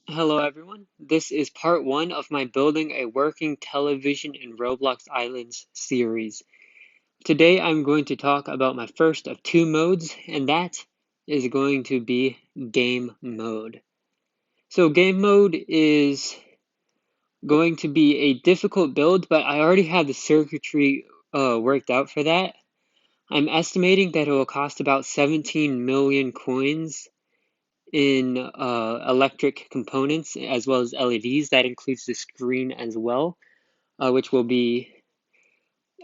Hello everyone, this is part one of my Building a Working Television in Roblox Islands series. Today I'm going to talk about my first of two modes, and that is going to be Game Mode. So Game Mode is going to be a difficult build, but I already have the circuitry worked out for that. I'm estimating that it will cost about 17 million coins in electric components as well as LEDs. That includes the screen as well, which will be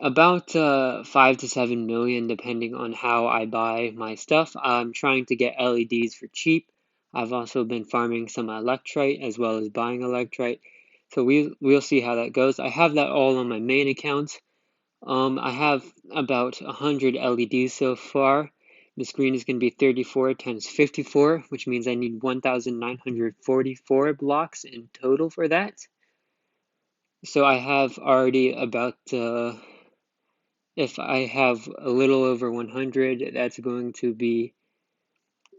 about 5 to 7 million depending on how I buy my stuff. I'm trying to get LEDs for cheap. I've also been farming some electrite as well as buying electrite. So we'll see how that goes. I have that all on my main account. I have about 100 LEDs so far. The screen is going to be 34 times 54, which means I need 1,944 blocks in total for that. So I have already about, if I have a little over 100, that's going to be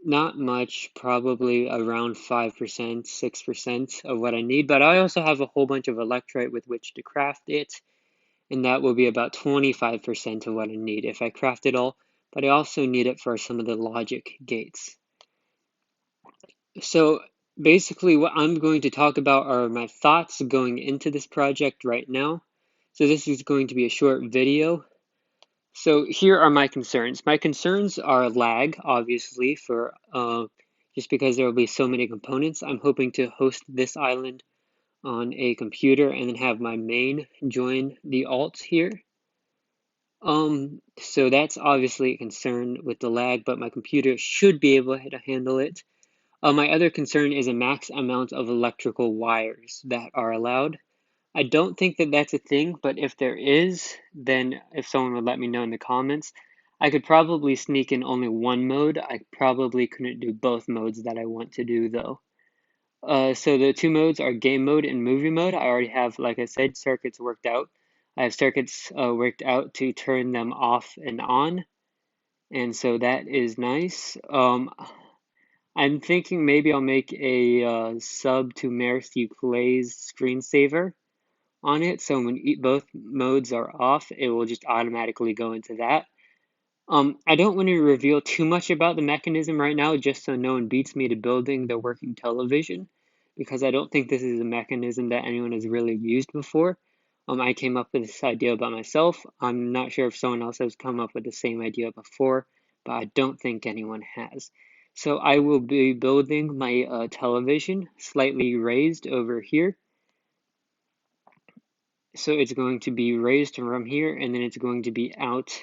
not much, probably around 5%, 6% of what I need. But I also have a whole bunch of electrite with which to craft it, and that will be about 25% of what I need if I craft it all, but I also need it for some of the logic gates. So basically what I'm going to talk about are my thoughts going into this project right now. So this is going to be a short video. So here are my concerns. My concerns are lag, obviously, for just because there will be so many components. I'm hoping to host this island on a computer and then have my main join the alt here. So that's obviously a concern with the lag, but my computer should be able to handle it. My other concern is a max amount of electrical wires that are allowed. I don't think that that's a thing, but if there is, then if someone would let me know in the comments, I could probably sneak in only one mode. I probably couldn't do both modes that I want to do though. So the two modes are game mode and movie mode. I already have, like I said, circuits worked out. I have circuits worked out to turn them off and on, and so that is nice. I'm thinking maybe I'll make a sub to Mercy Plays screensaver on it, so when both modes are off, it will just automatically go into that. I don't want to reveal too much about the mechanism right now, just so no one beats me to building the working television, because I don't think this is a mechanism that anyone has really used before. I came up with this idea by myself. I'm not sure if someone else has come up with the same idea before, but I don't think anyone has. So I will be building my television slightly raised over here. So it's going to be raised from here, and then it's going to be out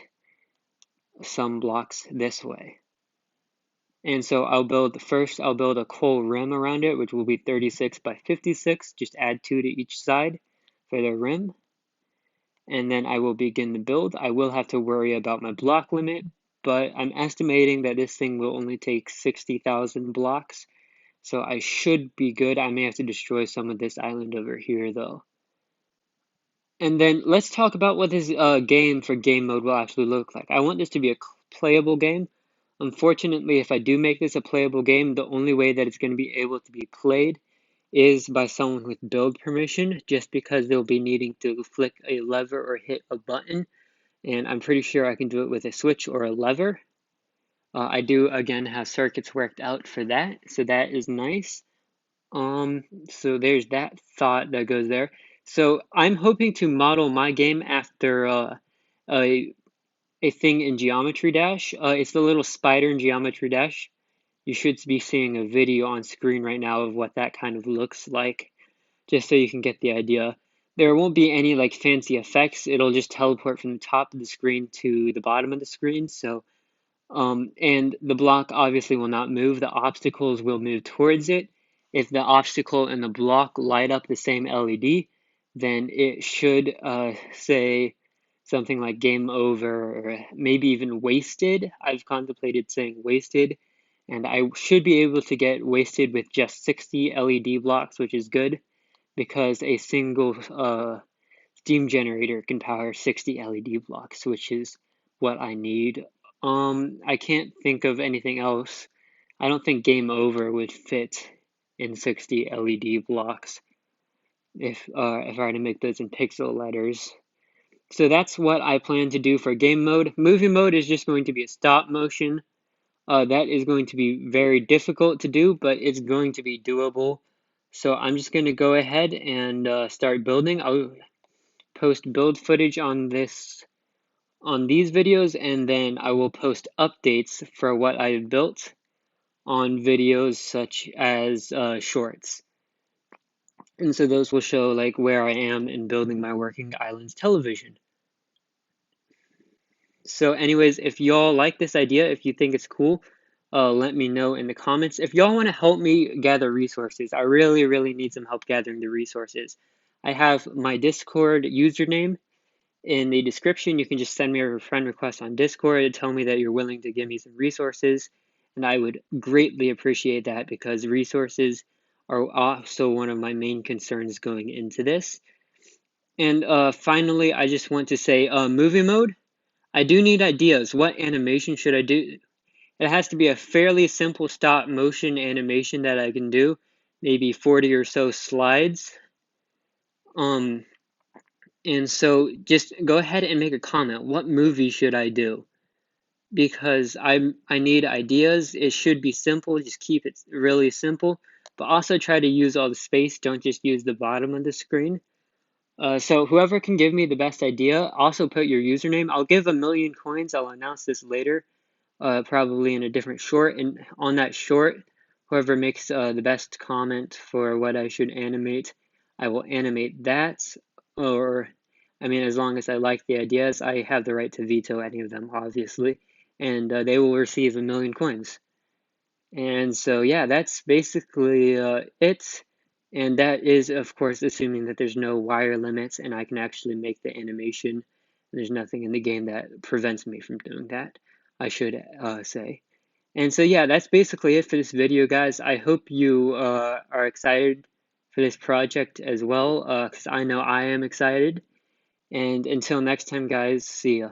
some blocks this way. And so I'll build a coal rim around it, which will be 36 by 56. Just add 2 to each side for the rim. And then I will begin the build. I will have to worry about my block limit, but I'm estimating that this thing will only take 60,000 blocks. So I should be good. I may have to destroy some of this island over here though. And then let's talk about what this game for game mode will actually look like. I want this to be a playable game. Unfortunately, if I do make this a playable game, the only way that it's going to be able to be played is by someone with build permission, just because they'll be needing to flick a lever or hit a button. And I'm pretty sure I can do it with a switch or a lever. I do, again, have circuits worked out for that, so that is nice. So there's that thought that goes there. So I'm hoping to model my game after a a thing in Geometry Dash. It's the little spider in Geometry Dash. You should be seeing a video on screen right now of what that kind of looks like, just so you can get the idea. There won't be any like fancy effects. It'll just teleport from the top of the screen to the bottom of the screen. So, and the block obviously will not move. The obstacles will move towards it. If the obstacle and the block light up the same LED, then it should say something like game over or maybe even wasted. I've contemplated saying wasted, and I should be able to get wasted with just 60 LED blocks, which is good because a single steam generator can power 60 LED blocks, which is what I need. I can't think of anything else. I don't think game over would fit and 60 LED blocks if I were to make those in pixel letters. So that's what I plan to do for game mode. Movie mode is just going to be a stop motion. That is going to be very difficult to do, but it's going to be doable. So I'm just going to go ahead and start building. I'll post build footage on these videos, and then I will post updates for what I've built on videos such as shorts. And so those will show like where I am in building my working islands television. So anyways, if y'all like this idea, if you think it's cool, let me know in the comments. If y'all want to help me gather resources, I really, really need some help gathering the resources. I have my Discord username in the description. You can just send me a friend request on Discord and tell me that you're willing to give me some resources. And I would greatly appreciate that because resources are also one of my main concerns going into this. And finally, I just want to say movie mode. I do need ideas. What animation should I do? It has to be a fairly simple stop motion animation that I can do, maybe 40 or so slides. And so just go ahead and make a comment. What movie should I do? Because I need ideas. It should be simple. Just keep it really simple, but also try to use all the space. Don't just use the bottom of the screen. So whoever can give me the best idea, also put your username. I'll give 1,000,000 coins. I'll announce this later, probably in a different short. And on that short, whoever makes the best comment for what I should animate, I will animate that. Or, I mean, as long as I like the ideas, I have the right to veto any of them, obviously. And they will receive 1,000,000 coins. And so, yeah, that's basically it. And that is, of course, assuming that there's no wire limits and I can actually make the animation. There's nothing in the game that prevents me from doing that, I should say. And so, yeah, that's basically it for this video, guys. I hope you are excited for this project as well, because I know I am excited. And until next time, guys, see ya.